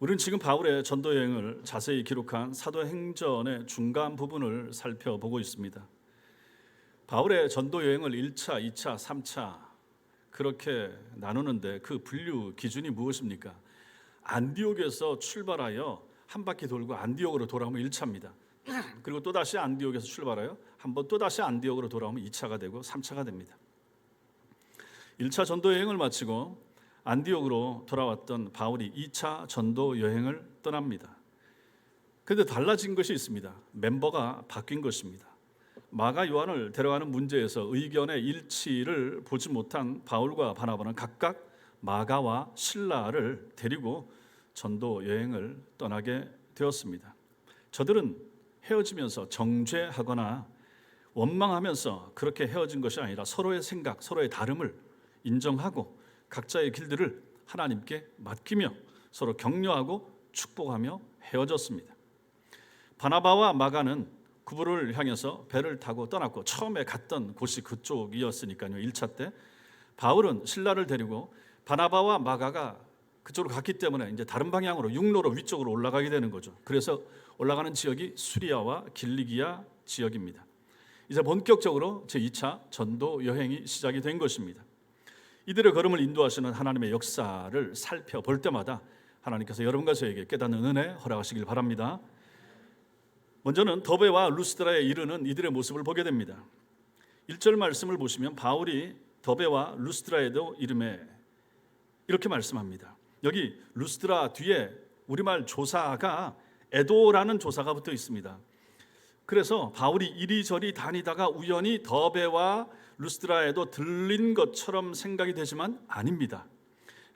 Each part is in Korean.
우리는 지금 바울의 전도 여행을 자세히 기록한 사도행전의 중간 부분을 살펴보고 있습니다. 바울의 전도 여행을 1차, 2차, 3차 그렇게 나누는데 그 분류 기준이 무엇입니까? 안디옥에서 출발하여 한 바퀴 돌고 안디옥으로 돌아오면 1차입니다. 그리고 또다시 안디옥에서 출발하여 한번 또다시 안디옥으로 돌아오면 2차가 되고 3차가 됩니다. 1차 전도 여행을 마치고 안디옥으로 돌아왔던 바울이 2차 전도 여행을 떠납니다. 그런데 달라진 것이 있습니다. 멤버가 바뀐 것입니다. 마가 요한을 데려가는 문제에서 의견의 일치를 보지 못한 바울과 바나바는 각각 마가와 실라를 데리고 전도 여행을 떠나게 되었습니다. 저들은 헤어지면서 정죄하거나 원망하면서 그렇게 헤어진 것이 아니라 서로의 생각, 서로의 다름을 인정하고 각자의 길들을 하나님께 맡기며 서로 격려하고 축복하며 헤어졌습니다. 바나바와 마가는 구브로를 향해서 배를 타고 떠났고 처음에 갔던 곳이 그쪽이었으니까요. 1차 때 바울은 신라를 데리고 바나바와 마가가 그쪽으로 갔기 때문에 이제 다른 방향으로 육로로 위쪽으로 올라가게 되는 거죠. 그래서 올라가는 지역이 수리아와 길리기아 지역입니다. 이제 본격적으로 제2차 전도 여행이 시작이 된 것입니다. 이들의 걸음을 인도하시는 하나님의 역사를 살펴볼 때마다 하나님께서 여러분과 저에게 깨닫는 은혜 허락하시길 바랍니다. 먼저는 더베와 루스드라에 이르는 이들의 모습을 보게 됩니다. 1절 말씀을 보시면 바울이 더베와 루스드라에도 이름에 이렇게 말씀합니다. 여기 루스드라 뒤에 우리말 조사가 에도라는 조사가 붙어 있습니다. 그래서 바울이 이리저리 다니다가 우연히 더베와 루스드라에도 들린 것처럼 생각이 되지만 아닙니다.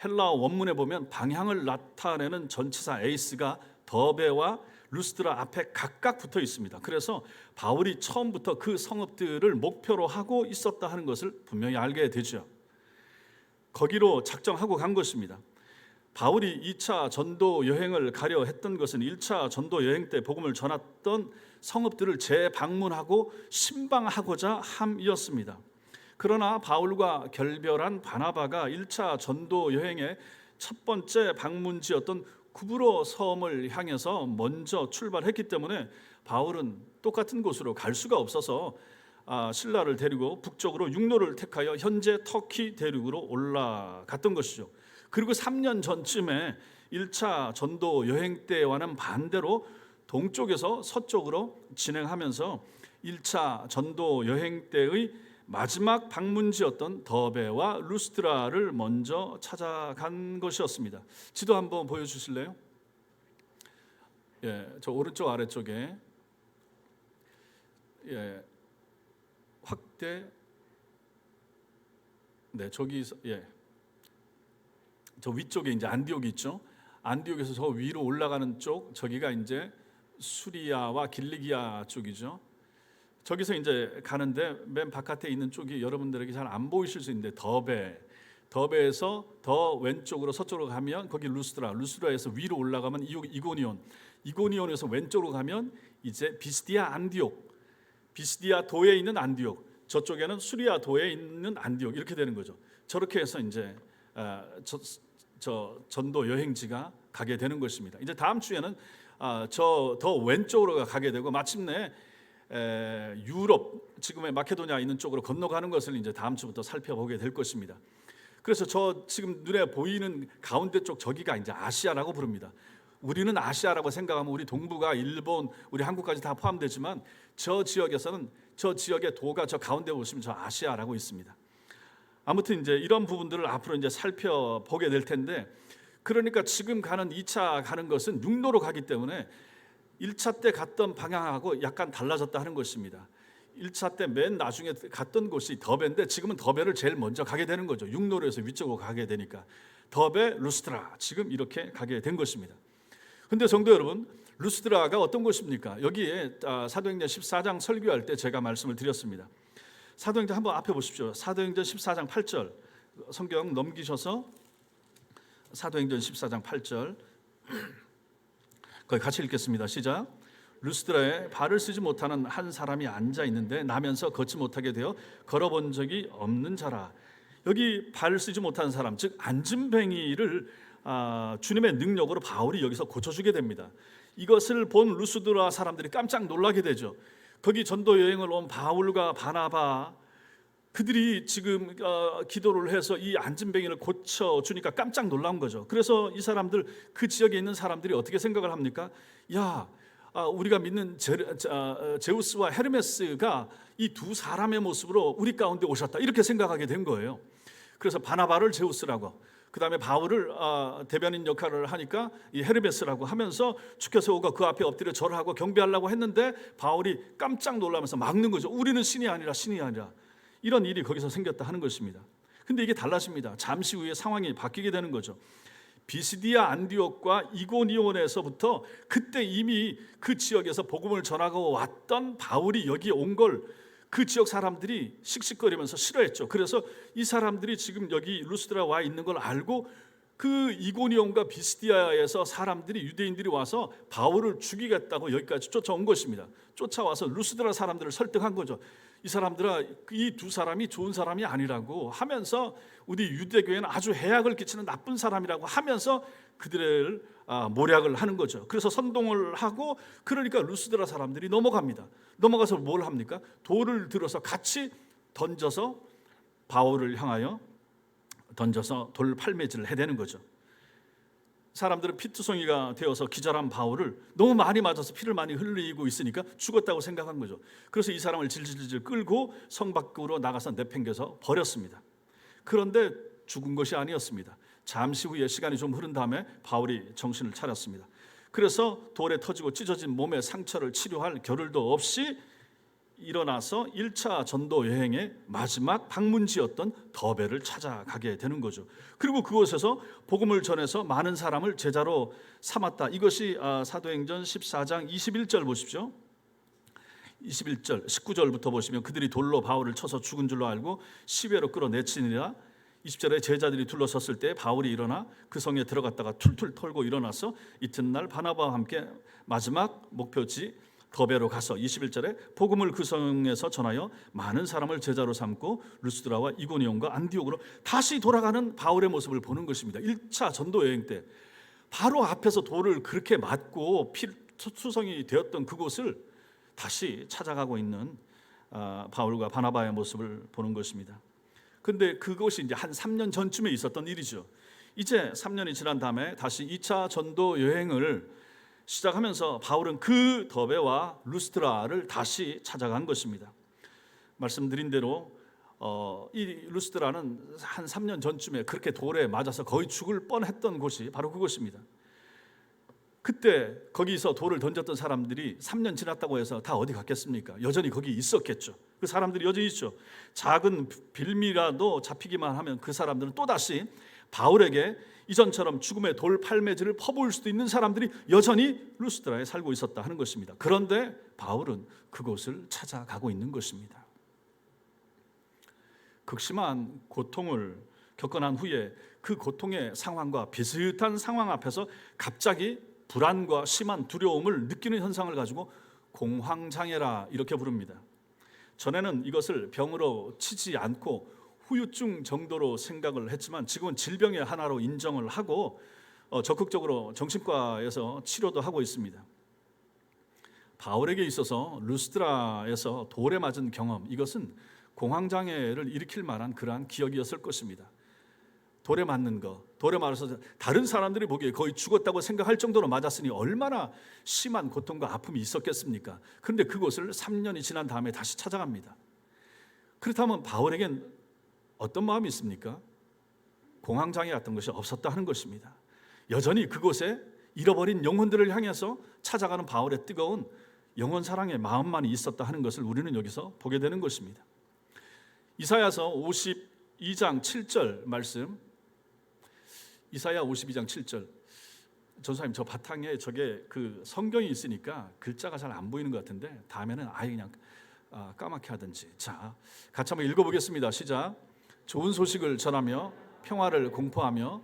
헬라어 원문에 보면 방향을 나타내는 전치사 에이스가 더베와 루스드라 앞에 각각 붙어 있습니다. 그래서 바울이 처음부터 그 성읍들을 목표로 하고 있었다 하는 것을 분명히 알게 되죠. 거기로 작정하고 간 것입니다. 바울이 2차 전도 여행을 가려 했던 것은 1차 전도 여행 때 복음을 전했던 성읍들을 재방문하고 신방하고자 함이었습니다. 그러나 바울과 결별한 바나바가 1차 전도 여행의 첫 번째 방문지였던 구브로 섬을 향해서 먼저 출발했기 때문에 바울은 똑같은 곳으로 갈 수가 없어서 신라를 데리고 북쪽으로 육로를 택하여 현재 터키 대륙으로 올라갔던 것이죠. 그리고 3년 전쯤에 1차 전도 여행 때와는 반대로 동쪽에서 서쪽으로 진행하면서 1차 전도 여행 때의 마지막 방문지였던 더베와 루스드라를 먼저 찾아간 것이었습니다. 지도 한번 보여주실래요? 예, 저 오른쪽 아래쪽에 확대. 네, 저기서 저 위쪽에 이제 안디옥이 있죠. 안디옥에서 저 위로 올라가는 쪽 저기가 이제 수리아와 길리기아 쪽이죠. 저기서 이제 가는데 맨 바깥에 있는 쪽이 여러분들에게 잘 안 보이실 수 있는데 더베에서 더 왼쪽으로 서쪽으로 가면 거기 루스드라에서 위로 올라가면 이고니온에서 왼쪽으로 가면 이제 비스디아 안디옥, 비스디아 도에 있는 안디옥, 저쪽에는 수리아 도에 있는 안디옥 이렇게 되는 거죠. 저렇게 해서 이제 저 전도 여행지가 가게 되는 것입니다. 이제 다음 주에는 저 더 왼쪽으로 가게 되고 마침내 유럽 지금의 마케도니아 있는 쪽으로 건너가는 것을 이제 다음 주부터 살펴보게 될 것입니다. 그래서 저 지금 눈에 보이는 가운데 쪽 저기가 이제 아시아라고 부릅니다. 우리는 아시아라고 생각하면 우리 동부가 일본, 우리 한국까지 다 포함되지만 저 지역에서는 저 지역의 도가 저 가운데 보시면 저 아시아라고 있습니다. 아무튼 이제 이런 부분들을 앞으로 이제 살펴보게 될 텐데, 그러니까 지금 가는 2차 가는 것은 육로로 가기 때문에 1차 때 갔던 방향하고 약간 달라졌다 하는 것입니다. 1차 때 맨 나중에 갔던 곳이 더베인데 지금은 더베를 제일 먼저 가게 되는 거죠. 육로로 해서 위쪽으로 가게 되니까 더베, 루스드라 지금 이렇게 가게 된 것입니다. 근데 성도 여러분, 루스드라가 어떤 곳입니까? 여기에 사도행전 14장 설교할 때 제가 말씀을 드렸습니다. 사도행전 한번 앞에 보십시오. 사도행전 14장 8절 성경 넘기셔서 사도행전 14장 8절 거기 같이 읽겠습니다. 시작. 루스드라에 발을 쓰지 못하는 한 사람이 앉아 있는데 나면서 걷지 못하게 되어 걸어본 적이 없는 자라. 여기 발을 쓰지 못하는 사람, 즉 안진뱅이를 주님의 능력으로 바울이 여기서 고쳐주게 됩니다. 이것을 본 루스드라 사람들이 깜짝 놀라게 되죠. 거기 전도 여행을 온 바울과 바나바, 그들이 지금 기도를 해서 이 안진뱅이를 고쳐주니까 깜짝 놀란 거죠. 그래서 이 사람들, 그 지역에 있는 사람들이 어떻게 생각을 합니까? 야, 우리가 믿는 제우스와 헤르메스가 이 두 사람의 모습으로 우리 가운데 오셨다, 이렇게 생각하게 된 거예요. 그래서 바나바를 제우스라고, 그 다음에 바울을 대변인 역할을 하니까 이 헤르메스라고 하면서 축혀 세우고 그 앞에 엎드려 절을 하고 경배하려고 했는데 바울이 깜짝 놀라면서 막는 거죠. 우리는 신이 아니라 신이 아니라. 이런 일이 거기서 생겼다 하는 것입니다. 근데 이게 달라집니다. 잠시 후에 상황이 바뀌게 되는 거죠. 비시디아 안디옥과 이고니온에서부터 그때 이미 그 지역에서 복음을 전하고 왔던 바울이 여기 온 걸 그 지역 사람들이 씩씩거리면서 싫어했죠. 그래서 이 사람들이 지금 여기 루스드라 와 있는 걸 알고 그 이고니온과 비시디아에서 사람들이, 유대인들이 와서 바울을 죽이겠다고 여기까지 쫓아온 것입니다. 쫓아와서 루스드라 사람들을 설득한 거죠. 이 사람들아, 이 두 사람이 좋은 사람이 아니라고 하면서 우리 유대교회는 아주 해악을 끼치는 나쁜 사람이라고 하면서 그들을 모략을 하는 거죠. 그래서 선동을 하고, 그러니까 루스드라 사람들이 넘어갑니다. 넘어가서 뭘 합니까? 돌을 들어서 같이 던져서 바울을 향하여 던져서 돌 팔매질을 해대는 거죠. 사람들은 피투성이가 되어서 기절한 바울을 너무 많이 맞아서 피를 많이 흘리고 있으니까 죽었다고 생각한 거죠. 그래서 이 사람을 질질질 끌고 성 밖으로 나가서 내팽겨서 버렸습니다. 그런데 죽은 것이 아니었습니다. 잠시 후에 시간이 좀 흐른 다음에 바울이 정신을 차렸습니다. 그래서 돌에 터지고 찢어진 몸의 상처를 치료할 겨를도 없이 일어나서 1차 전도 여행의 마지막 방문지였던 더베를 찾아가게 되는 거죠. 그리고 그곳에서 복음을 전해서 많은 사람을 제자로 삼았다. 이것이 사도행전 14장 21절 보십시오. 21절, 19절부터 보시면 그들이 돌로 바울을 쳐서 죽은 줄로 알고 시외로 끌어내치니라. 20절에 제자들이 둘러섰을 때 바울이 일어나 그 성에 들어갔다가 툴툴 털고 일어나서 이튿날 바나바와 함께 마지막 목표지 더베로 가서 21절에 복음을 그 성에서 전하여 많은 사람을 제자로 삼고 루스드라와 이고니온과 안디옥으로 다시 돌아가는 바울의 모습을 보는 것입니다. 1차 전도 여행 때 바로 앞에서 돌을 그렇게 맞고 피투성이 되었던 그곳을 다시 찾아가고 있는 바울과 바나바의 모습을 보는 것입니다. 근데 그것이 이제 한 3년 전쯤에 있었던 일이죠. 이제 3년이 지난 다음에 다시 2차 전도 여행을 시작하면서 바울은 그 더베와 루스드라를 다시 찾아간 것입니다. 말씀드린 대로 이 루스드라는 한 3년 전쯤에 그렇게 돌에 맞아서 거의 죽을 뻔했던 곳이 바로 그곳입니다. 그때 거기서 돌을 던졌던 사람들이 3년 지났다고 해서 다 어디 갔겠습니까? 여전히 거기 있었겠죠. 그 사람들이 여전히 있죠. 작은 빌미라도 잡히기만 하면 그 사람들은 또다시 바울에게 이전처럼 죽음의 돌 팔매질을 퍼부을 수도 있는 사람들이 여전히 루스드라에 살고 있었다 하는 것입니다. 그런데 바울은 그곳을 찾아가고 있는 것입니다. 극심한 고통을 겪고 난 후에 그 고통의 상황과 비슷한 상황 앞에서 갑자기 불안과 심한 두려움을 느끼는 현상을 가지고 공황장애라 이렇게 부릅니다. 전에는 이것을 병으로 치지 않고 후유증 정도로 생각을 했지만 지금은 질병의 하나로 인정을 하고 적극적으로 정신과에서 치료도 하고 있습니다. 바울에게 있어서 루스드라에서 돌에 맞은 경험, 이것은 공황장애를 일으킬 만한 그러한 기억이었을 것입니다. 돌에 맞는 거, 돌에 맞아서 다른 사람들이 보기에 거의 죽었다고 생각할 정도로 맞았으니 얼마나 심한 고통과 아픔이 있었겠습니까? 그런데 그곳을 3년이 지난 다음에 다시 찾아갑니다. 그렇다면 바울에겐 어떤 마음이 있습니까? 공황장애 같은 것이 없었다 하는 것입니다. 여전히 그곳에 잃어버린 영혼들을 향해서 찾아가는 바울의 뜨거운 영혼 사랑의 마음만이 있었다 하는 것을 우리는 여기서 보게 되는 것입니다. 이사야서 52장 7절 말씀, 이사야 52장 7절. 전사님, 저 바탕에 저게 그 성경이 있으니까 글자가 잘 안 보이는 것 같은데 다음에는 아예 그냥 까맣게 하든지. 자, 같이 한번 읽어보겠습니다. 시작. 좋은 소식을 전하며 평화를 공포하며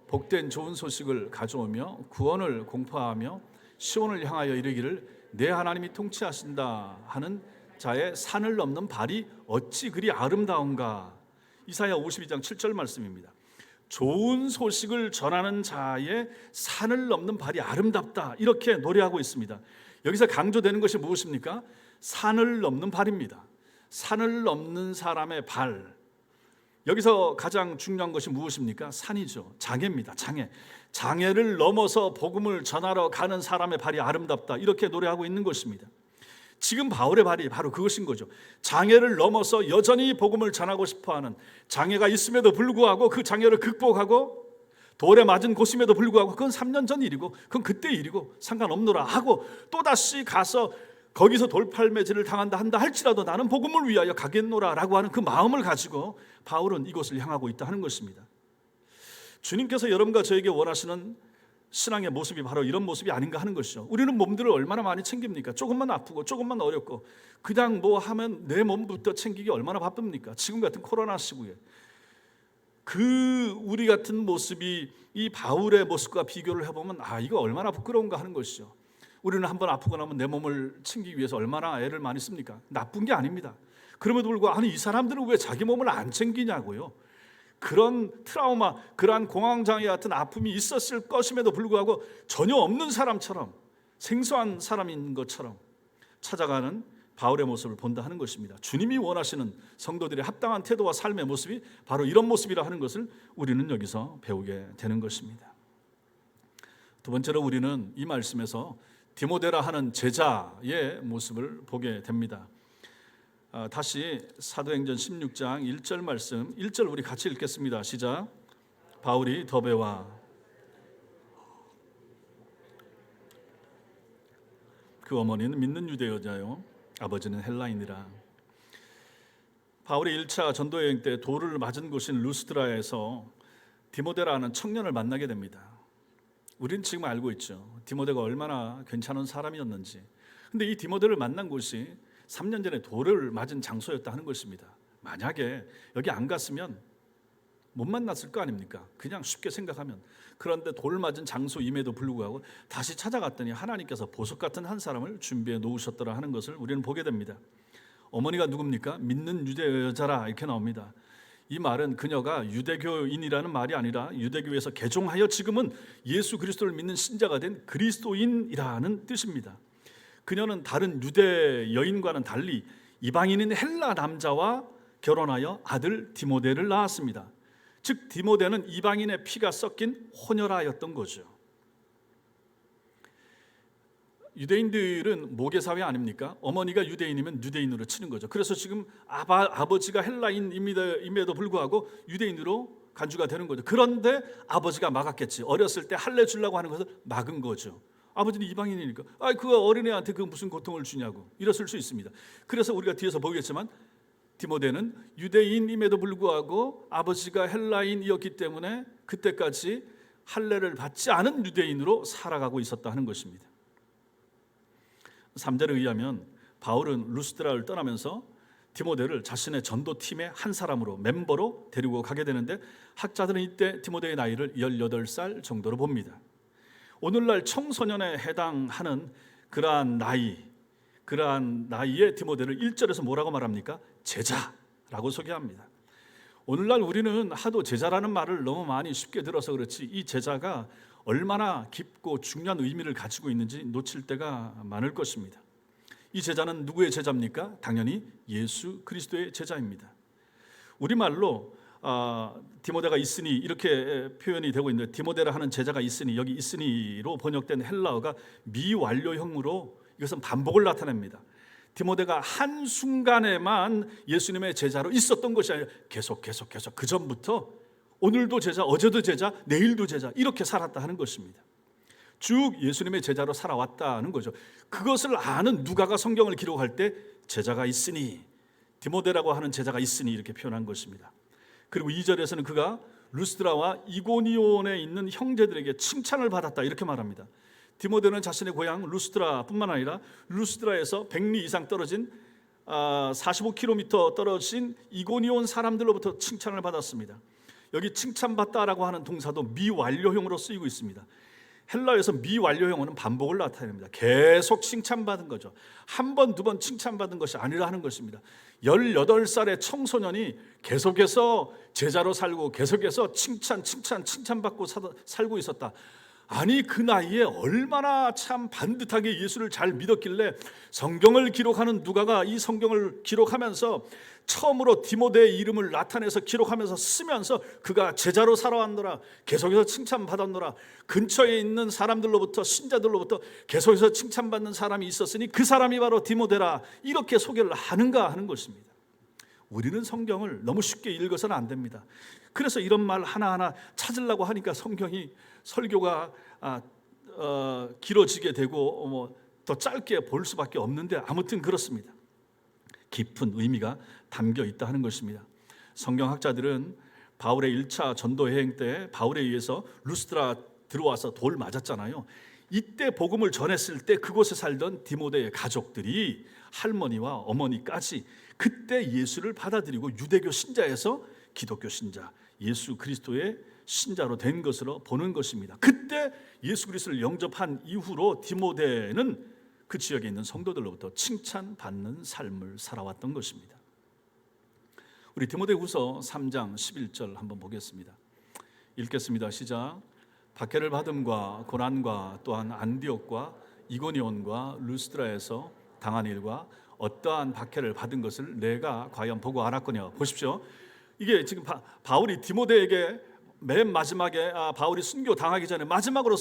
복된 좋은 소식을 가져오며 구원을 공포하며 시온을 향하여 이르기를 내 하나님이 통치하신다 하는 자의 산을 넘는 발이 어찌 그리 아름다운가. 이사야 52장 7절 말씀입니다. 좋은 소식을 전하는 자의 산을 넘는 발이 아름답다, 이렇게 노래하고 있습니다. 여기서 강조되는 것이 무엇입니까? 산을 넘는 발입니다. 산을 넘는 사람의 발. 여기서 가장 중요한 것이 무엇입니까? 산이죠. 장애입니다. 장애를 넘어서 복음을 전하러 가는 사람의 발이 아름답다, 이렇게 노래하고 있는 것입니다. 지금 바울의 발이 바로 그것인 거죠. 장애를 넘어서 여전히 복음을 전하고 싶어하는, 장애가 있음에도 불구하고 그 장애를 극복하고 돌에 맞은 곳임에도 불구하고 그건 3년 전 일이고 그건 그때 일이고 상관없노라 하고 또다시 가서 거기서 돌팔매질을 당한다 한다 할지라도 나는 복음을 위하여 가겠노라 라고 하는 그 마음을 가지고 바울은 이곳을 향하고 있다 하는 것입니다. 주님께서 여러분과 저에게 원하시는 신앙의 모습이 바로 이런 모습이 아닌가 하는 것이죠. 우리는 몸들을 얼마나 많이 챙깁니까? 조금만 아프고 조금만 어렵고 그냥 뭐 하면 내 몸부터 챙기기 얼마나 바쁩니까? 지금 같은 코로나 시국에 그 우리 같은 모습이 이 바울의 모습과 비교를 해보면 이거 얼마나 부끄러운가 하는 것이죠. 우리는 한번 아프고 나면 내 몸을 챙기기 위해서 얼마나 애를 많이 씁니까? 나쁜 게 아닙니다. 그럼에도 불구하고 이 사람들은 왜 자기 몸을 안 챙기냐고요. 그런 트라우마, 그러한 공황장애 같은 아픔이 있었을 것임에도 불구하고 전혀 없는 사람처럼, 생소한 사람인 것처럼 찾아가는 바울의 모습을 본다 하는 것입니다. 주님이 원하시는 성도들의 합당한 태도와 삶의 모습이 바로 이런 모습이라 하는 것을 우리는 여기서 배우게 되는 것입니다. 두 번째로 우리는 이 말씀에서 디모데라 하는 제자의 모습을 보게 됩니다. 다시 사도행전 16장 1절 말씀, 1절 우리 같이 읽겠습니다. 시작. 바울이 더베와 그 어머니는 믿는 유대 여자요 아버지는 헬라인이라. 바울이 1차 전도여행 때 돌을 맞은 곳인 루스드라에서 디모데라는 청년을 만나게 됩니다. 우리는 지금 알고 있죠. 디모데가 얼마나 괜찮은 사람이었는지. 근데 이 디모데를 만난 곳이 3년 전에 돌을 맞은 장소였다 하는 것입니다. 만약에 여기 안 갔으면 못 만났을 거 아닙니까? 그냥 쉽게 생각하면. 그런데 돌 맞은 장소임에도 불구하고 다시 찾아갔더니 하나님께서 보석 같은 한 사람을 준비해 놓으셨더라 하는 것을 우리는 보게 됩니다. 어머니가 누굽니까? 믿는 유대 여자라 이렇게 나옵니다. 이 말은 그녀가 유대교인이라는 말이 아니라 유대교에서 개종하여 지금은 예수 그리스도를 믿는 신자가 된 그리스도인이라는 뜻입니다. 그녀는 다른 유대 여인과는 달리 이방인인 헬라 남자와 결혼하여 아들 디모데를 낳았습니다. 즉 디모데는 이방인의 피가 섞인 혼혈아였던 거죠. 유대인들은 모계사회 아닙니까? 어머니가 유대인이면 유대인으로 치는 거죠. 그래서 지금 아버지가 헬라인임에도 불구하고 유대인으로 간주가 되는 거죠. 그런데 아버지가 막았겠지. 어렸을 때 할례 주려고 하는 것을 막은 거죠. 아버지는 이방인이니까 그 어린애한테 그 무슨 고통을 주냐고 이랬을 수 있습니다. 그래서 우리가 뒤에서 보겠지만 디모데는 유대인임에도 불구하고 아버지가 헬라인이었기 때문에 그때까지 할례를 받지 않은 유대인으로 살아가고 있었다 하는 것입니다. 3절에 의하면 바울은 루스드라를 떠나면서 디모데를 자신의 전도팀의 한 사람으로 멤버로 데리고 가게 되는데 학자들은 이때 디모데의 나이를 18살 정도로 봅니다. 오늘날 청소년에 해당하는 그러한 나이의 디모데를 1절에서 뭐라고 말합니까? 제자라고 소개합니다. 오늘날 우리는 하도 제자라는 말을 너무 많이 쉽게 들어서 그렇지 이 제자가 얼마나 깊고 중요한 의미를 가지고 있는지 놓칠 때가 많을 것입니다. 이 제자는 누구의 제자입니까? 당연히 예수 그리스도의 제자입니다. 우리말로 디모데가 있으니 이렇게 표현이 되고 있는데 디모데라 하는 제자가 있으니 여기 있으니로 번역된 헬라어가 미완료형으로 이것은 반복을 나타냅니다. 디모데가 한순간에만 예수님의 제자로 있었던 것이 아니라 계속 그 전부터 오늘도 제자, 어제도 제자, 내일도 제자 이렇게 살았다 하는 것입니다. 쭉 예수님의 제자로 살아왔다는 거죠. 그것을 아는 누가가 성경을 기록할 때 제자가 있으니 디모데라고 하는 제자가 있으니 이렇게 표현한 것입니다. 그리고 2절에서는 그가 루스드라와 이고니온에 있는 형제들에게 칭찬을 받았다 이렇게 말합니다. 디모데는 자신의 고향 루스드라뿐만 아니라 루스드라에서 100리 이상 떨어진 45km 떨어진 이고니온 사람들로부터 칭찬을 받았습니다. 여기 칭찬받다라고 하는 동사도 미완료형으로 쓰이고 있습니다. 헬라어에서 미완료형은 반복을 나타냅니다. 계속 칭찬받은 거죠. 한 번, 두 번 칭찬받은 것이 아니라 하는 것입니다. 18살의 청소년이 계속해서 제자로 살고 계속해서 칭찬받고 살고 있었다. 아니, 그 나이에 얼마나 참 반듯하게 예수를 잘 믿었길래 성경을 기록하는 누가가 이 성경을 기록하면서 처음으로 디모데의 이름을 나타내서 기록하면서 쓰면서 그가 제자로 살아왔노라, 계속해서 칭찬받았노라, 근처에 있는 사람들로부터, 신자들로부터 계속해서 칭찬받는 사람이 있었으니 그 사람이 바로 디모데라, 이렇게 소개를 하는가 하는 것입니다. 우리는 성경을 너무 쉽게 읽어서는 안 됩니다. 그래서 이런 말 하나하나 찾으려고 하니까 성경이 설교가 길어지게 되고 더 짧게 볼 수밖에 없는데, 아무튼 그렇습니다. 깊은 의미가 담겨 있다 하는 것입니다. 성경학자들은 바울의 1차 전도 여행 때 바울에 의해서 루스드라 들어와서 돌 맞았잖아요. 이때 복음을 전했을 때 그곳에 살던 디모데의 가족들이, 할머니와 어머니까지 그때 예수를 받아들이고 유대교 신자에서 기독교 신자, 예수 그리스도의 신자로 된 것으로 보는 것입니다. 그때 예수 그리스도를 영접한 이후로 디모데는 그 지역에 있는 성도들로부터 칭찬받는 삶을 살아왔던 것입니다. 우리 디모데후서 3장 11절 한번 보겠습니다. 읽겠습니다. 시작. 박해를 받음과 고난과 또한 안디옥과 이고니온과 루스드라에서 당한 일과 어떠한 박해를 받은 것을 내가 과연 보고 알았거냐. 보십시오. 이게 지금 바울이 디모데에게 맨 마지막에 바울이 순교 당하기 전에 마지막으로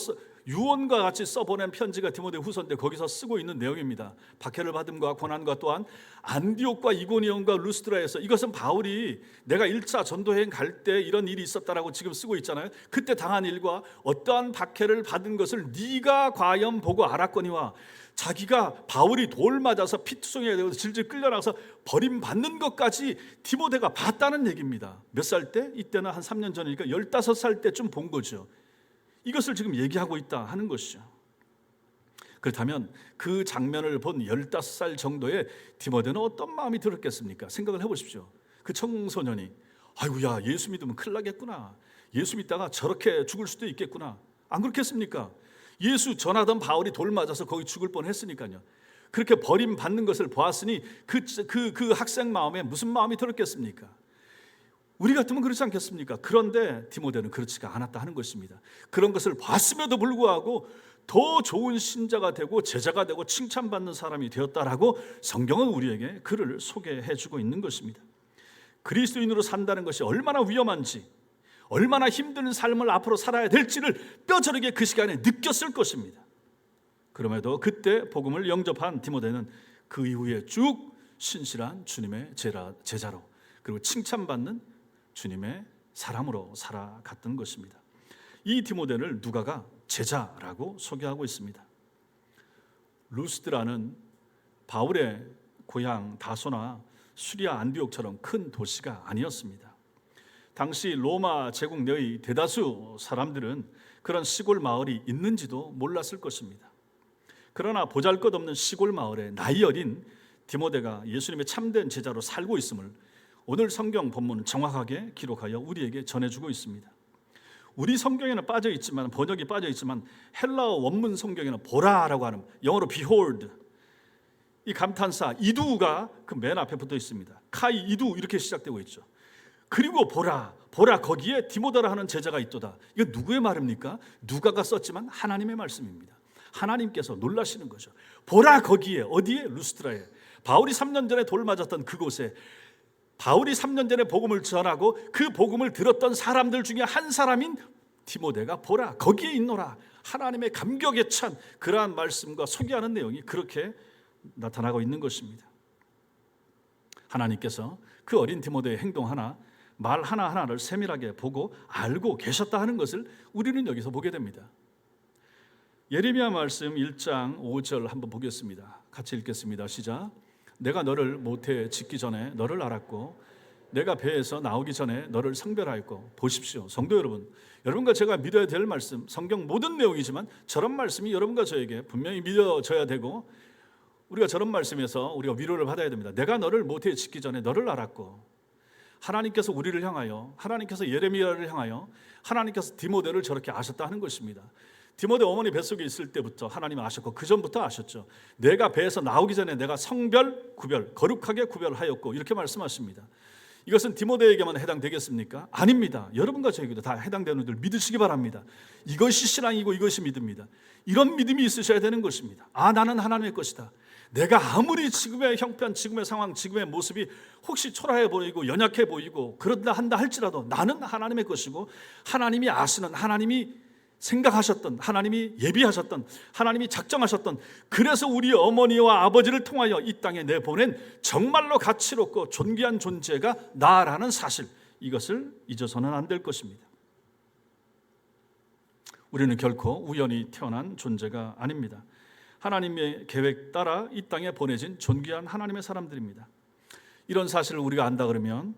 유언과 같이 써보낸 편지가 디모데 후서인데 거기서 쓰고 있는 내용입니다. 박해를 받음과 고난과 또한 안디옥과 이고니온과 루스드라에서, 이것은 바울이 내가 1차 전도여행 갈 때 이런 일이 있었다라고 지금 쓰고 있잖아요. 그때 당한 일과 어떠한 박해를 받은 것을 네가 과연 보고 알았거니와, 자기가 바울이 돌 맞아서 피투성이가 되고 질질 끌려나가서 버림받는 것까지 디모데가 봤다는 얘기입니다. 몇 살 때? 이때는 한 3년 전이니까 15살 때쯤 본 거죠. 이것을 지금 얘기하고 있다 하는 것이죠. 그렇다면 그 장면을 본 15살 정도의 디모데는 어떤 마음이 들었겠습니까? 생각을 해보십시오. 그 청소년이 아이고야, 예수 믿으면 큰일 나겠구나, 예수 믿다가 저렇게 죽을 수도 있겠구나, 안 그렇겠습니까? 예수 전하던 바울이 돌 맞아서 거기 죽을 뻔했으니까요. 그렇게 버림받는 것을 보았으니 그 학생 마음에 무슨 마음이 들었겠습니까? 우리 같으면 그렇지 않겠습니까? 그런데 디모데는 그렇지가 않았다 하는 것입니다. 그런 것을 봤음에도 불구하고 더 좋은 신자가 되고 제자가 되고 칭찬받는 사람이 되었다라고 성경은 우리에게 그를 소개해주고 있는 것입니다. 그리스도인으로 산다는 것이 얼마나 위험한지, 얼마나 힘든 삶을 앞으로 살아야 될지를 뼈저리게 그 시간에 느꼈을 것입니다. 그럼에도 그때 복음을 영접한 디모데는 그 이후에 쭉 신실한 주님의 제자로, 그리고 칭찬받는 주님의 사람으로 살아갔던 것입니다. 이 디모데를 누가가 제자라고 소개하고 있습니다. 루스드라는 바울의 고향 다소나 수리아 안디옥처럼 큰 도시가 아니었습니다. 당시 로마 제국 내의 대다수 사람들은 그런 시골 마을이 있는지도 몰랐을 것입니다. 그러나 보잘것없는 시골 마을에 나이 어린 디모데가 예수님의 참된 제자로 살고 있음을 오늘 성경 본문은 정확하게 기록하여 우리에게 전해주고 있습니다. 우리 성경에는 빠져 있지만, 번역이 빠져 있지만 헬라어 원문 성경에는 보라라고 하는, 영어로 behold, 이 감탄사 이두가 그 맨 앞에 붙어 있습니다. 카이 이두 이렇게 시작되고 있죠. 그리고 보라 거기에 디모데라 하는 제자가 있도다. 이거 누구의 말입니까? 누가가 썼지만 하나님의 말씀입니다. 하나님께서 놀라시는 거죠. 보라 거기에, 어디에? 루스드라에. 바울이 3년 전에 돌 맞았던 그곳에, 바울이 3년 전에 복음을 전하고 그 복음을 들었던 사람들 중에 한 사람인 디모데가 보라 거기에 있노라, 하나님의 감격에 찬 그러한 말씀과 소개하는 내용이 그렇게 나타나고 있는 것입니다. 하나님께서 그 어린 디모데의 행동 하나, 말 하나하나를 세밀하게 보고 알고 계셨다 하는 것을 우리는 여기서 보게 됩니다. 예레미야 말씀 1장 5절 한번 보겠습니다. 같이 읽겠습니다. 시작. 내가 너를 모태에 짓기 전에 너를 알았고 내가 배에서 나오기 전에 너를 성별하였고. 보십시오, 성도 여러분, 여러분과 제가 믿어야 될 말씀, 성경 모든 내용이지만 저런 말씀이 여러분과 저에게 분명히 믿어져야 되고, 우리가 저런 말씀에서 우리가 위로를 받아야 됩니다. 내가 너를 모태에 짓기 전에 너를 알았고. 하나님께서 우리를 향하여, 하나님께서 예레미야를 향하여, 하나님께서 디모데를 저렇게 아셨다 하는 것입니다. 디모데 어머니 뱃속에 있을 때부터 하나님은 아셨고 그 전부터 아셨죠. 내가 배에서 나오기 전에 내가 성별 구별, 거룩하게 구별하였고 이렇게 말씀하십니다. 이것은 디모데에게만 해당되겠습니까? 아닙니다. 여러분과 저에게도 다 해당되는 줄 믿으시기 바랍니다. 이것이 신앙이고 이것이 믿음입니다. 이런 믿음이 있으셔야 되는 것입니다. 나는 하나님의 것이다. 내가 아무리 지금의 형편, 지금의 상황, 지금의 모습이 혹시 초라해 보이고 연약해 보이고 그런다 한다 할지라도 나는 하나님의 것이고 하나님이 아시는, 하나님이 생각하셨던, 하나님이 예비하셨던, 하나님이 작정하셨던, 그래서 우리 어머니와 아버지를 통하여 이 땅에 내보낸 정말로 가치롭고 존귀한 존재가 나라는 사실, 이것을 잊어서는 안 될 것입니다. 우리는 결코 우연히 태어난 존재가 아닙니다. 하나님의 계획 따라 이 땅에 보내진 존귀한 하나님의 사람들입니다. 이런 사실을 우리가 안다 그러면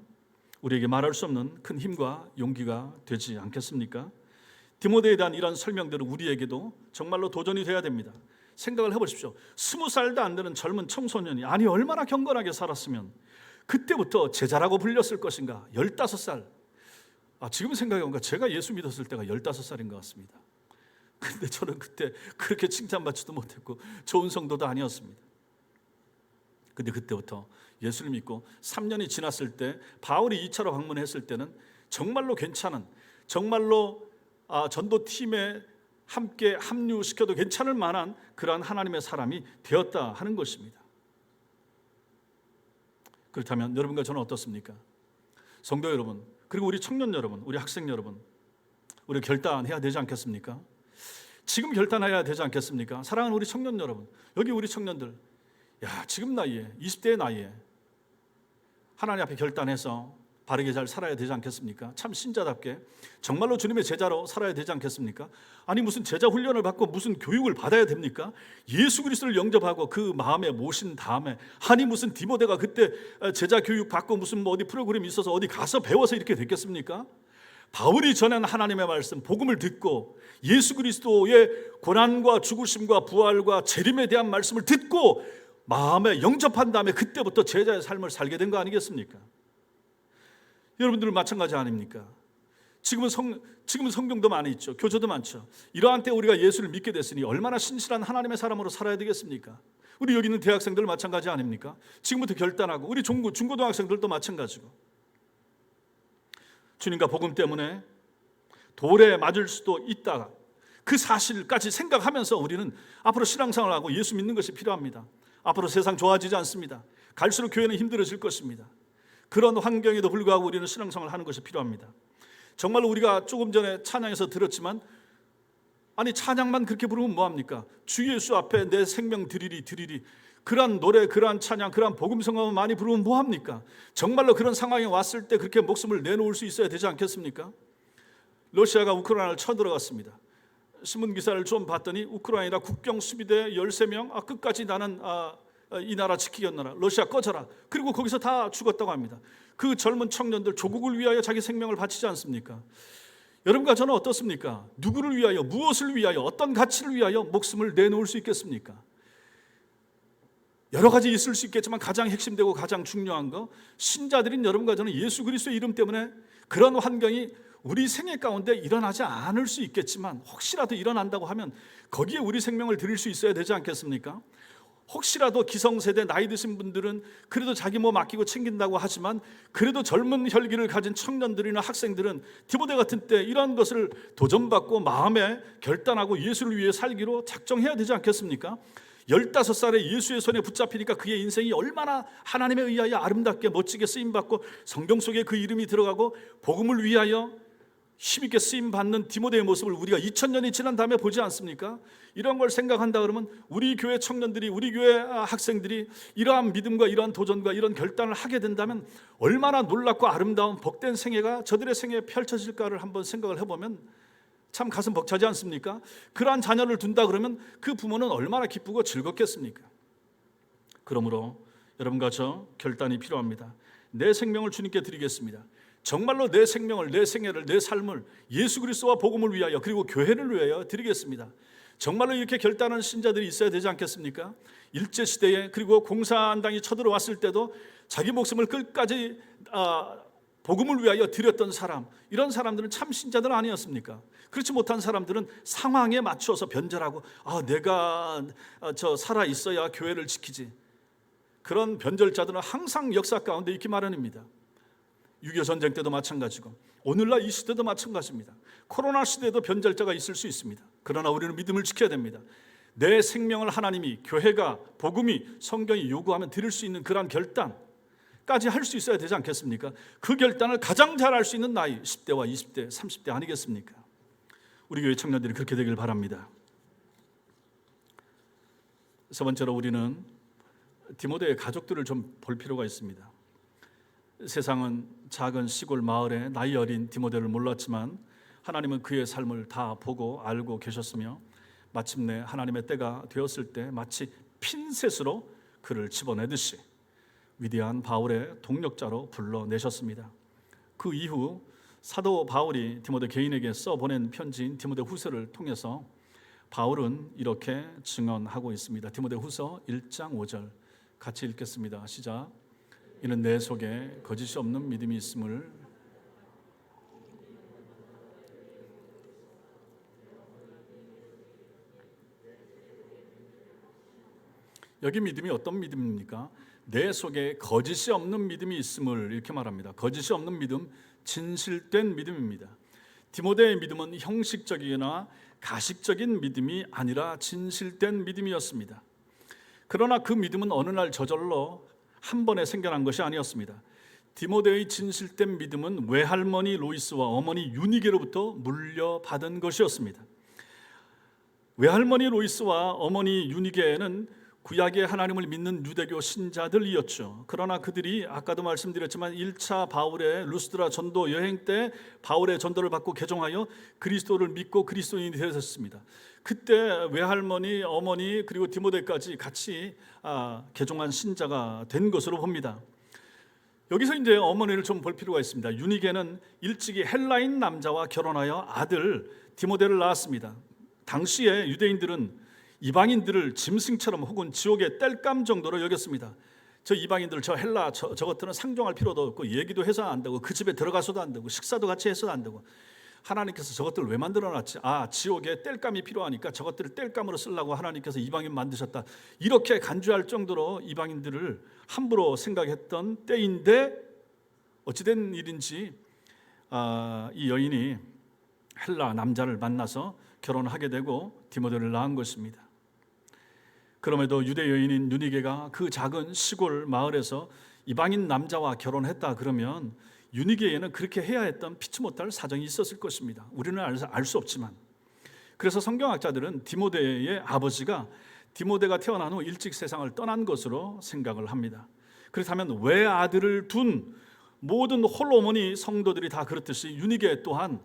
우리에게 말할 수 없는 큰 힘과 용기가 되지 않겠습니까? 디모데에 대한 이런 설명들은 우리에게도 정말로 도전이 돼야 됩니다. 생각을 해보십시오. 20살도 안 되는 젊은 청소년이 얼마나 경건하게 살았으면 그때부터 제자라고 불렸을 것인가. 15살. 지금 생각해보니까 제가 예수 믿었을 때가 15살인 것 같습니다. 근데 저는 그때 그렇게 칭찬받지도 못했고 좋은 성도도 아니었습니다. 근데 그때부터 예수를 믿고 3년이 지났을 때 바울이 2차로 방문했을 때는 정말로 괜찮은, 정말로 전도팀에 함께 합류시켜도 괜찮을 만한 그러한 하나님의 사람이 되었다 하는 것입니다. 그렇다면 여러분과 저는 어떻습니까? 성도 여러분, 그리고 우리 청년 여러분, 우리 학생 여러분, 우리 결단해야 되지 않겠습니까? 지금 결단해야 되지 않겠습니까? 사랑하는 우리 청년 여러분, 여기 우리 청년들, 지금 나이에, 20대의 나이에 하나님 앞에 결단해서 바르게 잘 살아야 되지 않겠습니까? 참 신자답게 정말로 주님의 제자로 살아야 되지 않겠습니까? 무슨 제자 훈련을 받고 무슨 교육을 받아야 됩니까? 예수 그리스도를 영접하고 그 마음에 모신 다음에 무슨 디모데가 그때 제자 교육 받고 무슨 어디 프로그램이 있어서 어디 가서 배워서 이렇게 됐겠습니까? 바울이 전한 하나님의 말씀, 복음을 듣고 예수 그리스도의 고난과 죽으심과 부활과 재림에 대한 말씀을 듣고 마음에 영접한 다음에 그때부터 제자의 삶을 살게 된 거 아니겠습니까? 여러분들은 마찬가지 아닙니까? 지금은 성경도 많이 있죠. 교조도 많죠. 이러한 때 우리가 예수를 믿게 됐으니 얼마나 신실한 하나님의 사람으로 살아야 되겠습니까? 우리 여기 있는 대학생들 마찬가지 아닙니까? 지금부터 결단하고 우리 중고등학생들도 마찬가지고 주님과 복음 때문에 돌에 맞을 수도 있다. 그 사실까지 생각하면서 우리는 앞으로 신앙생활을 하고 예수 믿는 것이 필요합니다. 앞으로 세상 좋아지지 않습니다. 갈수록 교회는 힘들어질 것입니다. 그런 환경에도 불구하고 우리는 신앙생활을 하는 것이 필요합니다. 정말로 우리가 조금 전에 찬양에서 들었지만 찬양만 그렇게 부르면 뭐합니까? 주 예수 앞에 내 생명 드리리 그러한 노래, 그러한 찬양, 그러한 복음성가만 많이 부르면 뭐합니까? 정말로 그런 상황에 왔을 때 그렇게 목숨을 내놓을 수 있어야 되지 않겠습니까? 러시아가 우크라이나를 쳐들어갔습니다. 신문기사를 좀 봤더니 우크라이나 국경 수비대 13명 끝까지 나는 이 나라 지키겠노라, 러시아 꺼져라. 그리고 거기서 다 죽었다고 합니다. 그 젊은 청년들 조국을 위하여 자기 생명을 바치지 않습니까? 여러분과 저는 어떻습니까? 누구를 위하여, 무엇을 위하여, 어떤 가치를 위하여 목숨을 내놓을 수 있겠습니까? 여러 가지 있을 수 있겠지만 가장 핵심되고 가장 중요한 거, 신자들인 여러분과 저는 예수 그리스도의 이름 때문에 그런 환경이 우리 생애 가운데 일어나지 않을 수 있겠지만 혹시라도 일어난다고 하면 거기에 우리 생명을 드릴 수 있어야 되지 않겠습니까? 혹시라도 기성세대 나이 드신 분들은 그래도 자기 몸 아끼고 챙긴다고 하지만 그래도 젊은 혈기를 가진 청년들이나 학생들은 디모데 같은 때 이런 것을 도전받고 마음에 결단하고 예수를 위해 살기로 작정해야 되지 않겠습니까? 15살에 예수의 손에 붙잡히니까 그의 인생이 얼마나 하나님에 의하여 아름답게 멋지게 쓰임받고 성경 속에 그 이름이 들어가고 복음을 위하여 힘있게 쓰임받는 디모데의 모습을 우리가 2000년이 지난 다음에 보지 않습니까? 이런 걸 생각한다 그러면 우리 교회 청년들이, 우리 교회 학생들이 이러한 믿음과 이러한 도전과 이런 결단을 하게 된다면 얼마나 놀랍고 아름다운 복된 생애가 저들의 생애에 펼쳐질까를 한번 생각을 해보면 참 가슴 벅차지 않습니까? 그러한 자녀를 둔다 그러면 그 부모는 얼마나 기쁘고 즐겁겠습니까? 그러므로 여러분과 저 결단이 필요합니다. 내 생명을 주님께 드리겠습니다. 정말로 내 생명을, 내 생애를, 내 삶을 예수 그리스도와 복음을 위하여 그리고 교회를 위하여 드리겠습니다. 정말로 이렇게 결단하는 신자들이 있어야 되지 않겠습니까? 일제시대에 그리고 공산당이 쳐들어왔을 때도 자기 목숨을 끝까지 복음을 위하여 드렸던 사람, 이런 사람들은 참 신자들 아니었습니까? 그렇지 못한 사람들은 상황에 맞추어서 변절하고 내가 살아 있어야 교회를 지키지. 그런 변절자들은 항상 역사 가운데 있기 마련입니다. 6.25 전쟁 때도 마찬가지고 오늘날 이 시대도 마찬가지입니다. 코로나 시대에도 변절자가 있을 수 있습니다. 그러나 우리는 믿음을 지켜야 됩니다. 내 생명을 하나님이, 교회가, 복음이, 성경이 요구하면 드릴 수 있는 그러한 결단까지 할 수 있어야 되지 않겠습니까? 그 결단을 가장 잘 할 수 있는 나이 10대와 20대, 30대 아니겠습니까? 우리 교회 청년들이 그렇게 되길 바랍니다. 세 번째로 우리는 디모데의 가족들을 좀 볼 필요가 있습니다. 세상은 작은 시골 마을에 나이 어린 디모데를 몰랐지만 하나님은 그의 삶을 다 보고 알고 계셨으며 마침내 하나님의 때가 되었을 때 마치 핀셋으로 그를 집어내듯이 위대한 바울의 동력자로 불러내셨습니다. 그 이후 사도 바울이 디모데 개인에게 써보낸 편지인 디모데 후서를 통해서 바울은 이렇게 증언하고 있습니다. 디모데 후서 1장 5절 같이 읽겠습니다. 시작. 이는 내 속에 거짓이 없는 믿음이 있음을 여기 믿음이 어떤 믿음입니까? 내 속에 거짓이 없는 믿음이 있음을 이렇게 말합니다. 거짓이 없는 믿음, 진실된 믿음입니다. 디모데의 믿음은 형식적이거나 가식적인 믿음이 아니라 진실된 믿음이었습니다. 그러나 그 믿음은 어느 날 저절로 한 번에 생겨난 것이 아니었습니다. 디모데의 진실된 믿음은 외할머니 로이스와 어머니 유니게로부터 물려받은 것이었습니다. 외할머니 로이스와 어머니 유니게는 구약의 하나님을 믿는 유대교 신자들이었죠. 그러나 그들이 아까도 말씀드렸지만 1차 바울의 루스드라 전도 여행 때 바울의 전도를 받고 개종하여 그리스도를 믿고 그리스도인이 되었습니다. 그때 외할머니, 어머니 그리고 디모데까지 같이 개종한 신자가 된 것으로 봅니다. 여기서 이제 어머니를 좀 볼 필요가 있습니다. 유니게는 일찍이 헬라인 남자와 결혼하여 아들 디모데를 낳았습니다. 당시에 유대인들은 이방인들을 짐승처럼 혹은 지옥의 땔감 정도로 여겼습니다. 저 이방인들, 저 헬라, 저것들은 상종할 필요도 없고 얘기도 해서 안 되고 그 집에 들어가서도 안 되고 식사도 같이 해서도 안 되고 하나님께서 저것들을 왜 만들어놨지? 지옥에 땔감이 필요하니까 저것들을 땔감으로 쓰려고 하나님께서 이방인 만드셨다. 이렇게 간주할 정도로 이방인들을 함부로 생각했던 때인데 어찌된 일인지 이 여인이 헬라 남자를 만나서 결혼하게 되고 디모데를 낳은 것입니다. 그럼에도 유대 여인인 유니게가 그 작은 시골 마을에서 이방인 남자와 결혼했다 그러면 유니게에는 그렇게 해야 했던 피치 못할 사정이 있었을 것입니다. 우리는 알 수 없지만. 그래서 성경학자들은 디모데의 아버지가 디모데가 태어난 후 일찍 세상을 떠난 것으로 생각을 합니다. 그렇다면 외아들을 둔 모든 홀어머니 성도들이 다 그렇듯이 유니게 또한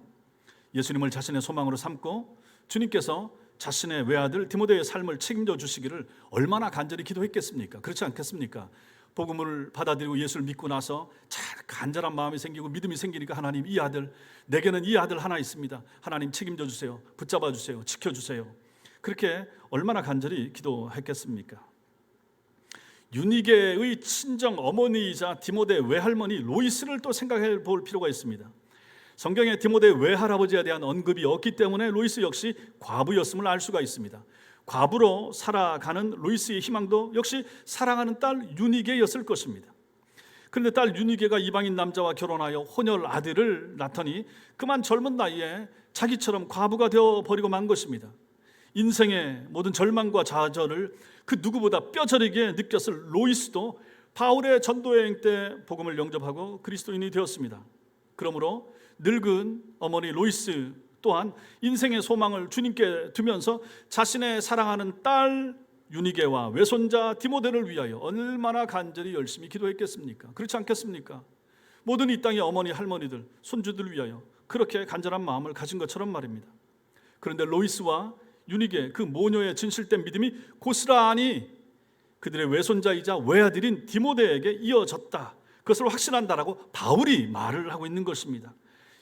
예수님을 자신의 소망으로 삼고 주님께서 자신의 외아들 디모데의 삶을 책임져 주시기를 얼마나 간절히 기도했겠습니까? 그렇지 않겠습니까? 복음을 받아들이고 예수를 믿고 나서 잘 간절한 마음이 생기고 믿음이 생기니까 하나님, 이 아들, 내게는 이 아들 하나 있습니다. 하나님 책임져 주세요. 붙잡아 주세요. 지켜 주세요. 그렇게 얼마나 간절히 기도했겠습니까? 유니게의 친정 어머니이자 디모데 외할머니 로이스를 또 생각해 볼 필요가 있습니다. 성경에 디모데 외할아버지에 대한 언급이 없기 때문에 로이스 역시 과부였음을 알 수가 있습니다. 과부로 살아가는 로이스의 희망도 역시 사랑하는 딸 유니게였을 것입니다. 그런데 딸 유니게가 이방인 남자와 결혼하여 혼혈 아들을 낳더니 그만 젊은 나이에 자기처럼 과부가 되어버리고 만 것입니다. 인생의 모든 절망과 좌절을 그 누구보다 뼈저리게 느꼈을 로이스도 바울의 전도여행 때 복음을 영접하고 그리스도인이 되었습니다. 그러므로 늙은 어머니 로이스 또한 인생의 소망을 주님께 두면서 자신의 사랑하는 딸 유니게와 외손자 디모데를 위하여 얼마나 간절히 열심히 기도했겠습니까? 그렇지 않겠습니까? 모든 이 땅의 어머니, 할머니들, 손주들을 위하여 그렇게 간절한 마음을 가진 것처럼 말입니다. 그런데 로이스와 유니게 그 모녀의 진실된 믿음이 고스란히 그들의 외손자이자 외아들인 디모데에게 이어졌다. 그것을 확신한다라고 바울이 말을 하고 있는 것입니다.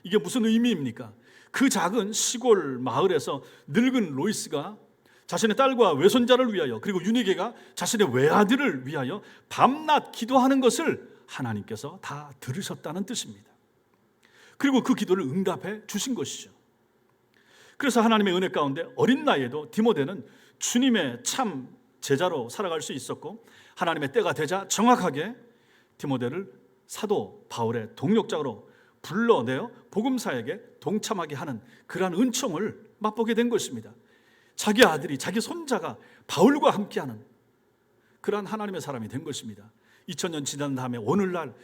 이게 무슨 의미입니까? 그 작은 시골 마을에서 늙은 로이스가 자신의 딸과 외손자를 위하여 그리고 유니게가 자신의 외아들을 위하여 밤낮 기도하는 것을 하나님께서 다 들으셨다는 뜻입니다. 그리고 그 기도를 응답해 주신 것이죠. 그래서 하나님의 은혜 가운데 어린 나이에도 디모데는 주님의 참 제자로 살아갈 수 있었고, 하나님의 때가 되자 정확하게 디모데를 사도 바울의 동력자로 불러내어 복음사에게 동참하게 하는 그러한 은총을 맛보게 된 것입니다. 자기 아들이, 자기 손자가 바울과 함께하는 그러한 하나님의 사람이 된 것입니다. 2000년 지난 다음에 오늘날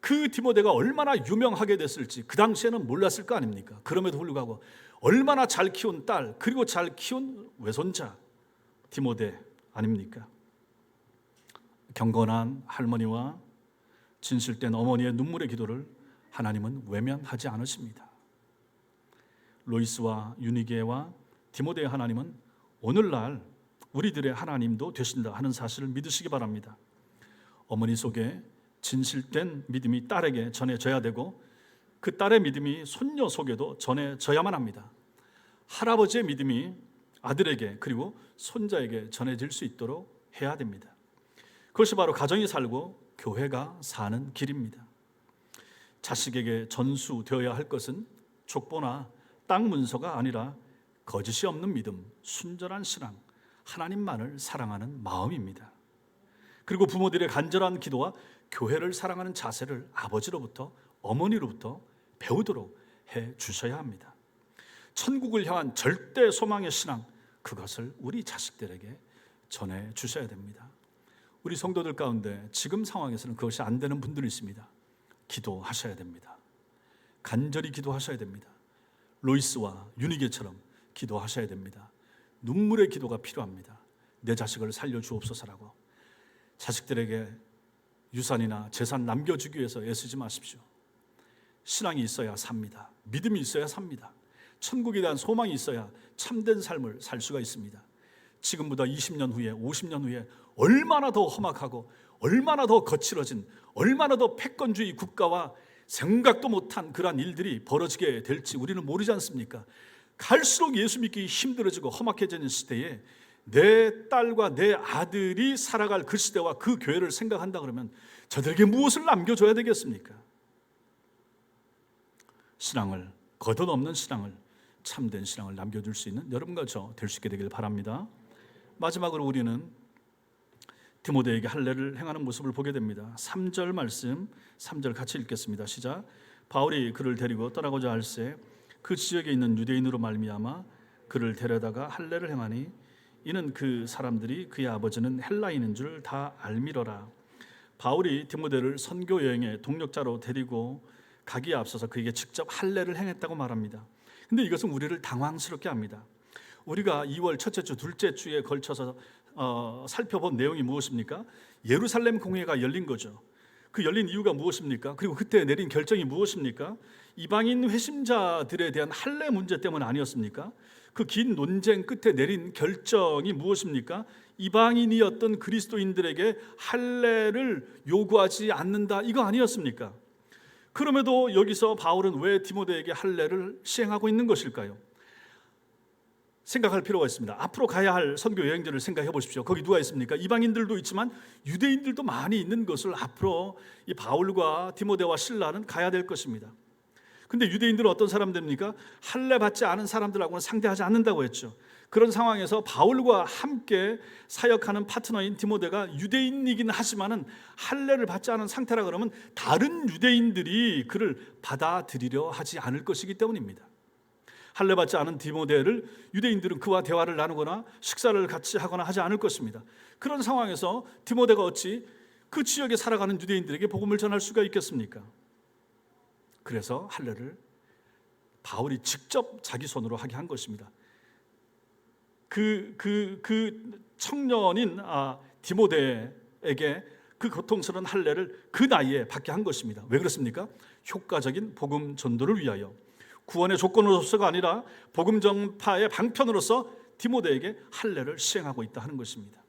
그 디모데가 얼마나 유명하게 됐을지 그 당시에는 몰랐을 거 아닙니까? 그럼에도 불구하고 얼마나 잘 키운 딸, 그리고 잘 키운 외손자 디모데 아닙니까? 경건한 할머니와 진실된 어머니의 눈물의 기도를 하나님은 외면하지 않으십니다. 로이스와 유니게와 디모데의 하나님은 오늘날 우리들의 하나님도 되신다 하는 사실을 믿으시기 바랍니다. 어머니 속에 진실된 믿음이 딸에게 전해져야 되고, 그 딸의 믿음이 손녀 속에도 전해져야만 합니다. 할아버지의 믿음이 아들에게 그리고 손자에게 전해질 수 있도록 해야 됩니다. 그것이 바로 가정이 살고 교회가 사는 길입니다. 자식에게 전수되어야 할 것은 족보나 땅 문서가 아니라 거짓이 없는 믿음, 순전한 신앙, 하나님만을 사랑하는 마음입니다. 그리고 부모들의 간절한 기도와 교회를 사랑하는 자세를 아버지로부터, 어머니로부터 배우도록 해 주셔야 합니다. 천국을 향한 절대 소망의 신앙, 그것을 우리 자식들에게 전해 주셔야 됩니다. 우리 성도들 가운데 지금 상황에서는 그것이 안 되는 분들이 있습니다. 기도하셔야 됩니다. 간절히 기도하셔야 됩니다. 로이스와 유니게처럼 기도하셔야 됩니다. 눈물의 기도가 필요합니다. 내 자식을 살려주옵소서라고. 자식들에게 유산이나 재산 남겨주기 위해서 애쓰지 마십시오. 신앙이 있어야 삽니다. 믿음이 있어야 삽니다. 천국에 대한 소망이 있어야 참된 삶을 살 수가 있습니다. 지금보다 20년 후에, 50년 후에 얼마나 더 험악하고 얼마나 더 거칠어진, 얼마나 더 패권주의 국가와 생각도 못한 그러한 일들이 벌어지게 될지 우리는 모르지 않습니까? 갈수록 예수 믿기 힘들어지고 험악해지는 시대에 내 딸과 내 아들이 살아갈 그 시대와 그 교회를 생각한다 그러면 저들에게 무엇을 남겨줘야 되겠습니까? 신앙을, 걷어넘는 신앙을, 참된 신앙을 남겨줄 수 있는 여러분과 저 될 수 있게 되길 바랍니다. 마지막으로 우리는 디모데에게 할례를 행하는 모습을 보게 됩니다. 3절 말씀, 3절 같이 읽겠습니다. 시작. 바울이 그를 데리고 떠나고자 할새 그 지역에 있는 유대인으로 말미암아 그를 데려다가 할례를 행하니 이는 그 사람들이 그의 아버지는 헬라인인 줄 다 알미러라. 바울이 디모데를 선교 여행의 동력자로 데리고 가기에 앞서서 그에게 직접 할례를 행했다고 말합니다. 근데 이것은 우리를 당황스럽게 합니다. 우리가 2월 첫째 주, 둘째 주에 걸쳐서 살펴본 내용이 무엇입니까? 예루살렘 공회가 열린 거죠. 그 열린 이유가 무엇입니까? 그리고 그때 내린 결정이 무엇입니까? 이방인 회심자들에 대한 할례 문제 때문 아니었습니까? 그 긴 논쟁 끝에 내린 결정이 무엇입니까? 이방인이었던 그리스도인들에게 할례를 요구하지 않는다, 이거 아니었습니까? 그럼에도 여기서 바울은 왜 디모데에게 할례를 시행하고 있는 것일까요? 생각할 필요가 있습니다. 앞으로 가야 할 선교 여행지를 생각해 보십시오. 거기 누가 있습니까? 이방인들도 있지만 유대인들도 많이 있는 것을 앞으로 이 바울과 디모데와 실라는 가야 될 것입니다. 근데 유대인들은 어떤 사람들입니까? 할례 받지 않은 사람들하고는 상대하지 않는다고 했죠. 그런 상황에서 바울과 함께 사역하는 파트너인 디모데가 유대인이긴 하지만은 할례를 받지 않은 상태라 그러면 다른 유대인들이 그를 받아들이려 하지 않을 것이기 때문입니다. 할례 받지 않은 디모데를 유대인들은 그와 대화를 나누거나 식사를 같이 하거나 하지 않을 것입니다. 그런 상황에서 디모데가 어찌 그 지역에 살아가는 유대인들에게 복음을 전할 수가 있겠습니까? 그래서 할례를 바울이 직접 자기 손으로 하게 한 것입니다. 그 청년인 디모데에게 그 고통스러운 할례를 그 나이에 받게 한 것입니다. 왜 그렇습니까? 효과적인 복음 전도를 위하여, 구원의 조건으로서가 아니라 복음 전파의 방편으로서 디모데에게 할례를 시행하고 있다 하는 것입니다.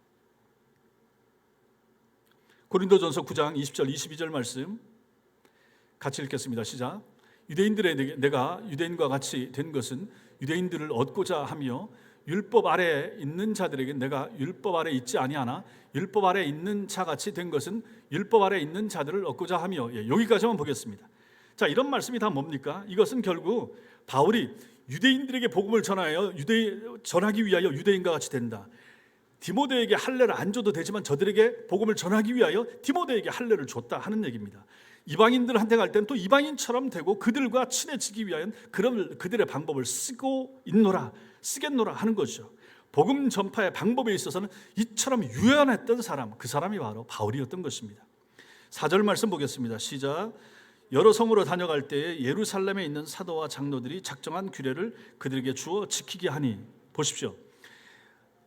고린도전서 9장 20절 22절 말씀 같이 읽겠습니다. 시작. 유대인들에게 내가 유대인과 같이 된 것은 유대인들을 얻고자 하며 율법 아래에 있는 자들에게 내가 율법 아래에 있지 아니하나 율법 아래에 있는 자같이 된 것은 율법 아래에 있는 자들을 얻고자 하며, 여기까지만 보겠습니다. 자, 이런 말씀이 다 뭡니까? 이것은 결국 바울이 유대인들에게 복음을 전하기 위하여 유대인과 같이 된다. 디모데에게 할례를 안 줘도 되지만 저들에게 복음을 전하기 위하여 디모데에게 할례를 줬다 하는 얘기입니다. 이방인들한테 갈 때는 또 이방인처럼 되고 그들과 친해지기 위하여 그들의 방법을 쓰겠노라 하는 거죠. 복음 전파의 방법에 있어서는 이처럼 유연했던 사람, 그 사람이 바로 바울이었던 것입니다. 4절 말씀 보겠습니다. 시작. 여러 성으로 다녀갈 때에 예루살렘에 있는 사도와 장로들이 작정한 규례를 그들에게 주어 지키게 하니. 보십시오.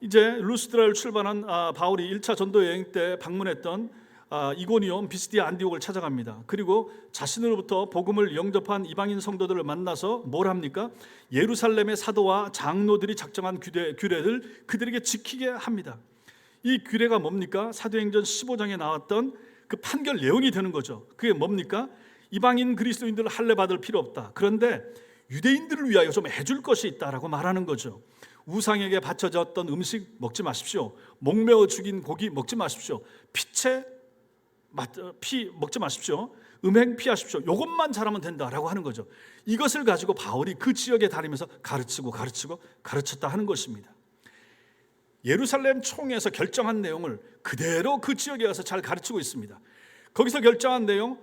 이제 루스드라를 출발한 바울이 1차 전도 여행 때 방문했던 이고니온, 비스디아, 안디옥을 찾아갑니다. 그리고 자신으로부터 복음을 영접한 이방인 성도들을 만나서 뭘 합니까? 예루살렘의 사도와 장로들이 작정한 규례를 그들에게 지키게 합니다. 이 규례가 뭡니까? 사도행전 15장에 나왔던 그 판결 내용이 되는 거죠. 그게 뭡니까? 이방인 그리스도인들 할례 받을 필요 없다. 그런데 유대인들을 위하여 좀 해줄 것이 있다라고 말하는 거죠. 우상에게 바쳐졌던 음식 먹지 마십시오. 목매어 죽인 고기 먹지 마십시오. 피 먹지 마십시오. 음행 피하십시오. 이것만 잘하면 된다라고 하는 거죠. 이것을 가지고 바울이 그 지역에 다니면서 가르쳤다 하는 것입니다. 예루살렘 총회에서 결정한 내용을 그대로 그 지역에 가서 잘 가르치고 있습니다. 거기서 결정한 내용,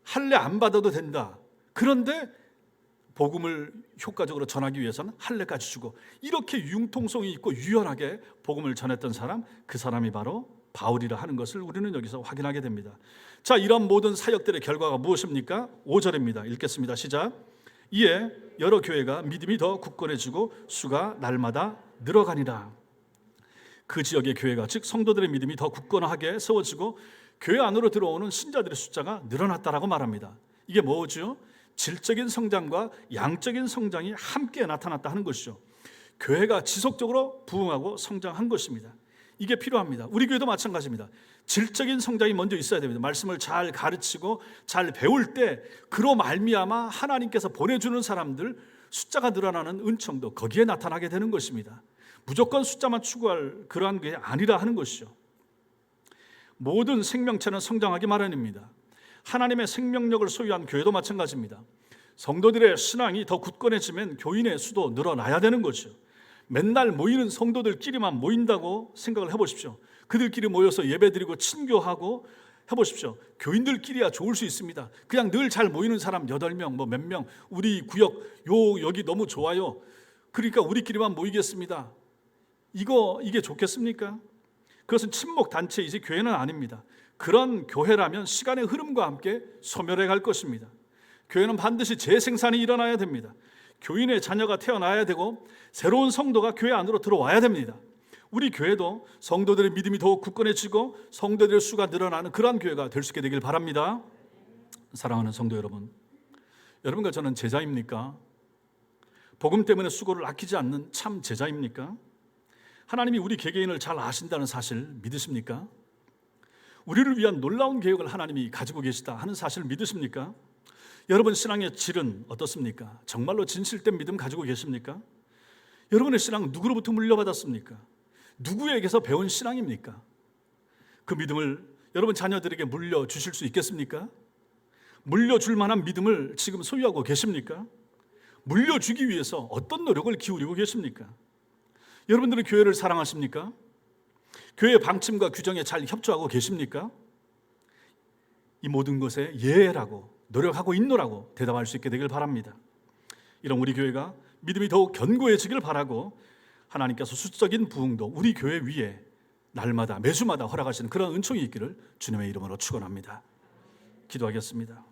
할례 안 받아도 된다. 그런데 복음을 효과적으로 전하기 위해서는 할례까지 주고, 이렇게 융통성이 있고 유연하게 복음을 전했던 사람, 그 사람이 바로 바울이라 하는 것을 우리는 여기서 확인하게 됩니다. 자, 이런 모든 사역들의 결과가 무엇입니까? 5절입니다. 읽겠습니다. 시작. 이에 여러 교회가 믿음이 더 굳건해지고 수가 날마다 늘어가니라. 그 지역의 교회가, 즉 성도들의 믿음이 더 굳건하게 세워지고 교회 안으로 들어오는 신자들의 숫자가 늘어났다라고 말합니다. 이게 뭐죠? 질적인 성장과 양적인 성장이 함께 나타났다 하는 것이죠. 교회가 지속적으로 부흥하고 성장한 것입니다. 이게 필요합니다. 우리 교회도 마찬가지입니다. 질적인 성장이 먼저 있어야 됩니다. 말씀을 잘 가르치고 잘 배울 때 그로 말미암아 하나님께서 보내주는 사람들 숫자가 늘어나는 은총도 거기에 나타나게 되는 것입니다. 무조건 숫자만 추구할 그러한 게 아니라 하는 것이죠. 모든 생명체는 성장하기 마련입니다. 하나님의 생명력을 소유한 교회도 마찬가지입니다. 성도들의 신앙이 더 굳건해지면 교인의 수도 늘어나야 되는 거죠. 맨날 모이는 성도들끼리만 모인다고 생각을 해보십시오. 그들끼리 모여서 예배드리고 친교하고 해보십시오. 교인들끼리야 좋을 수 있습니다. 그냥 늘 잘 모이는 사람 8명, 몇 명, 우리 구역 여기 너무 좋아요. 그러니까 우리끼리만 모이겠습니다. 이게 좋겠습니까? 그것은 친목 단체이지 교회는 아닙니다. 그런 교회라면 시간의 흐름과 함께 소멸해 갈 것입니다. 교회는 반드시 재생산이 일어나야 됩니다. 교인의 자녀가 태어나야 되고 새로운 성도가 교회 안으로 들어와야 됩니다. 우리 교회도 성도들의 믿음이 더욱 굳건해지고 성도들의 수가 늘어나는 그러한 교회가 될 수 있게 되길 바랍니다. 사랑하는 성도 여러분, 여러분과 저는 제자입니까? 복음 때문에 수고를 아끼지 않는 참 제자입니까? 하나님이 우리 개개인을 잘 아신다는 사실 믿으십니까? 우리를 위한 놀라운 계획을 하나님이 가지고 계시다 하는 사실을 믿으십니까? 여러분 신앙의 질은 어떻습니까? 정말로 진실된 믿음 가지고 계십니까? 여러분의 신앙은 누구로부터 물려받았습니까? 누구에게서 배운 신앙입니까? 그 믿음을 여러분 자녀들에게 물려주실 수 있겠습니까? 물려줄 만한 믿음을 지금 소유하고 계십니까? 물려주기 위해서 어떤 노력을 기울이고 계십니까? 여러분들은 교회를 사랑하십니까? 교회의 방침과 규정에 잘 협조하고 계십니까? 이 모든 것에 예라고 노력하고 있노라고 대답할 수 있게 되길 바랍니다. 이런 우리 교회가 믿음이 더욱 견고해지길 바라고 하나님께서 수적인 부흥도 우리 교회 위에 날마다 매주마다 허락하시는 그런 은총이 있기를 주님의 이름으로 축원합니다. 기도하겠습니다.